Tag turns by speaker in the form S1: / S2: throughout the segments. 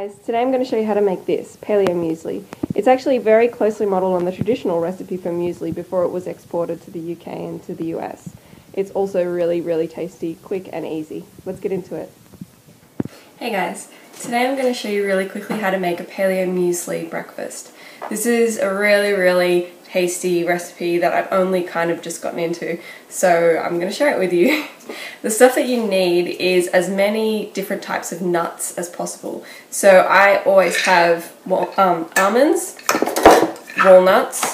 S1: guys, today I'm going to show you how to make this, Paleo muesli. It's actually very closely modelled on the traditional recipe for muesli before it was exported to the UK and to the US. It's also really tasty, quick and easy. Let's get into it.
S2: Hey guys, today I'm going to show you really quickly how to make a paleo muesli breakfast. This is a really tasty recipe that I've only kind of just gotten into, so I'm going to share it with you. The stuff that you need is as many different types of nuts as possible. So I always have almonds, walnuts,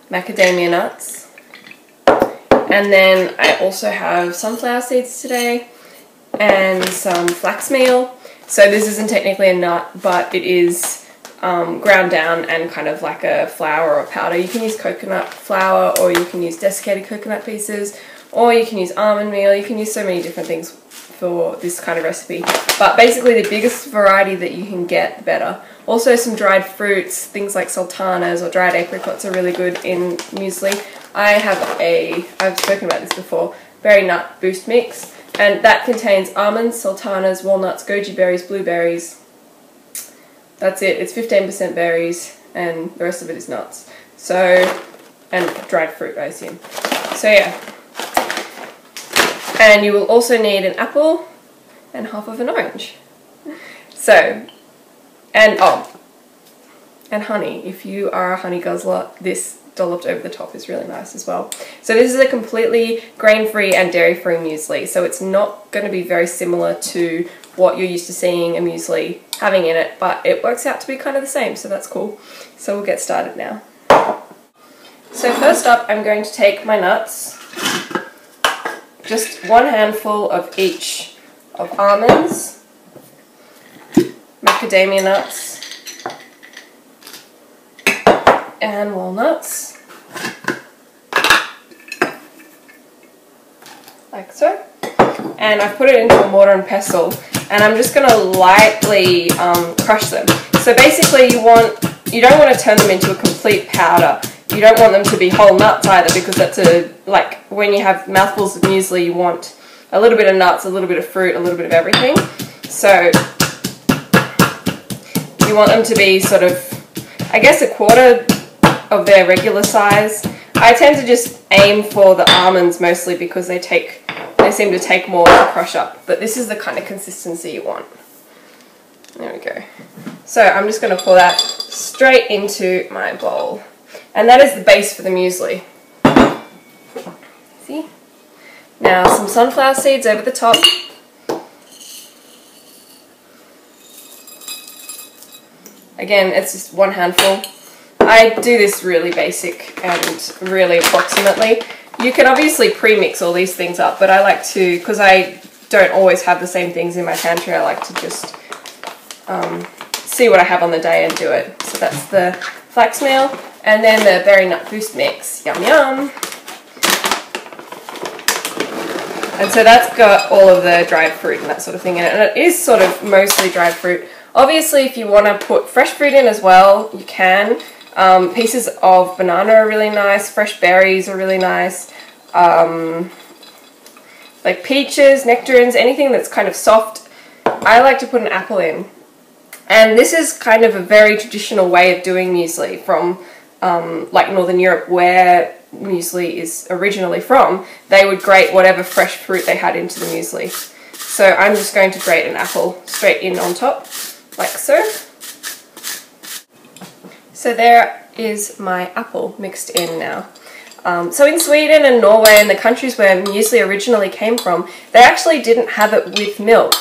S2: macadamia nuts, and then I also have sunflower seeds today and some flax meal. So this isn't technically a nut, but it is ground down and kind of like a flour or a powder. You can use coconut flour, or you can use desiccated coconut pieces, or you can use almond meal. You can use so many different things for this kind of recipe, but basically the biggest variety that you can get, the better. Also some dried fruits, things like sultanas or dried apricots are really good in muesli. I've spoken about this before, berry nut boost mix, and that contains almonds, sultanas, walnuts, goji berries, blueberries. That's it. It's 15% berries and the rest of it is nuts. So, and dried fruit, I assume. So yeah. And you will also need an apple and half of an orange. So, and honey. If you are a honey guzzler, this dolloped over the top is really nice as well. So this is a completely grain-free and dairy-free muesli, so it's not going to be very similar to what you're used to seeing a muesli having in it, but it works out to be kind of the same, so that's cool. So we'll get started now. So first up, I'm going to take my nuts, just one handful of each of almonds, macadamia nuts, and walnuts, like so. And I've put it into a mortar and pestle, and I'm just going to lightly crush them. So basically you don't want to turn them into a complete powder. You don't want them to be whole nuts either, because that's like when you have mouthfuls of muesli, you want a little bit of nuts, a little bit of fruit, a little bit of everything. So you want them to be sort of, I guess, a quarter of their regular size. I tend to just aim for the almonds mostly because they seem to take more to crush up, but this is the kind of consistency you want. There we go. So I'm just going to pour that straight into my bowl, and that is the base for the muesli. See? Now some sunflower seeds over the top. Again, it's just one handful. I do this really basic and really approximately. You can obviously pre-mix all these things up, but I like to, because I don't always have the same things in my pantry, I like to just see what I have on the day and do it. So that's the flax meal, and then the berry nut boost mix. Yum yum! And so that's got all of the dried fruit and that sort of thing in it, and it is sort of mostly dried fruit. Obviously, if you want to put fresh fruit in as well, you can. Pieces of banana are really nice, fresh berries are really nice, like peaches, nectarines, anything that's kind of soft. I like to put an apple in. And this is kind of a very traditional way of doing muesli from like Northern Europe, where muesli is originally from. They would grate whatever fresh fruit they had into the muesli. So I'm just going to grate an apple straight in on top, like so. So there is my apple mixed in now. So in Sweden and Norway and the countries where muesli originally came from, they actually didn't have it with milk.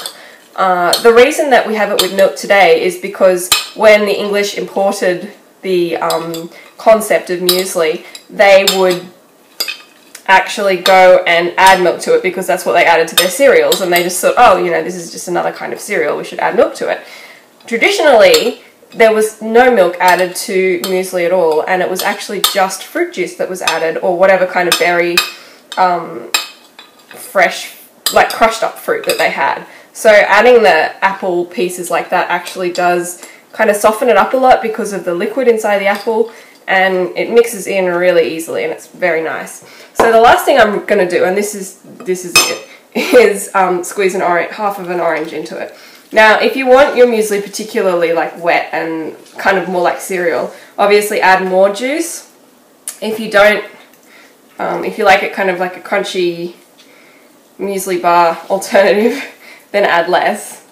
S2: The reason that we have it with milk today is because when the English imported the concept of muesli, they would actually go and add milk to it because that's what they added to their cereals, and they just thought, oh, you know, this is just another kind of cereal, we should add milk to it. Traditionally, there was no milk added to muesli at all, and it was actually just fruit juice that was added, or whatever kind of berry, fresh, like crushed up fruit that they had. So adding the apple pieces like that actually does kind of soften it up a lot because of the liquid inside the apple, and it mixes in really easily, and it's very nice. So the last thing I'm going to do, and this is it, is squeeze half of an orange into it. Now, if you want your muesli particularly like wet and kind of more like cereal, obviously add more juice. If you don't, if you like it kind of like a crunchy muesli bar alternative, then add less.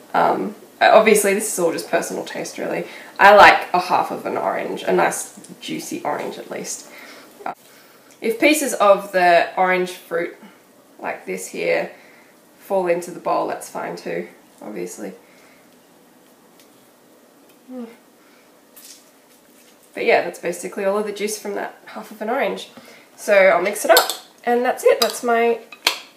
S2: Obviously this is all just personal taste really. I like a half of an orange, a nice juicy orange at least. If pieces of the orange fruit like this here fall into the bowl, that's fine too, obviously. But yeah, that's basically all of the juice from that half of an orange. So I'll mix it up and that's it. That's my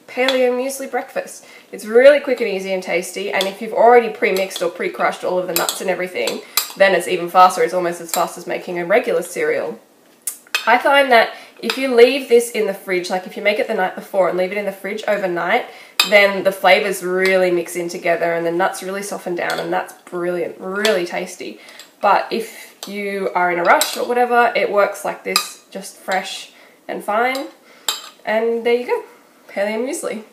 S2: paleo muesli breakfast. It's really quick and easy and tasty, and if you've already pre-mixed or pre-crushed all of the nuts and everything, then it's even faster. It's almost as fast as making a regular cereal. I find that if you leave this in the fridge, like if you make it the night before and leave it in the fridge overnight, then the flavors really mix in together and the nuts really soften down, and that's brilliant, really tasty. But if you are in a rush or whatever, it works like this, just fresh and fine. And there you go, paleo muesli.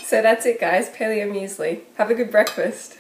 S2: So that's it guys, paleo muesli. Have a good breakfast.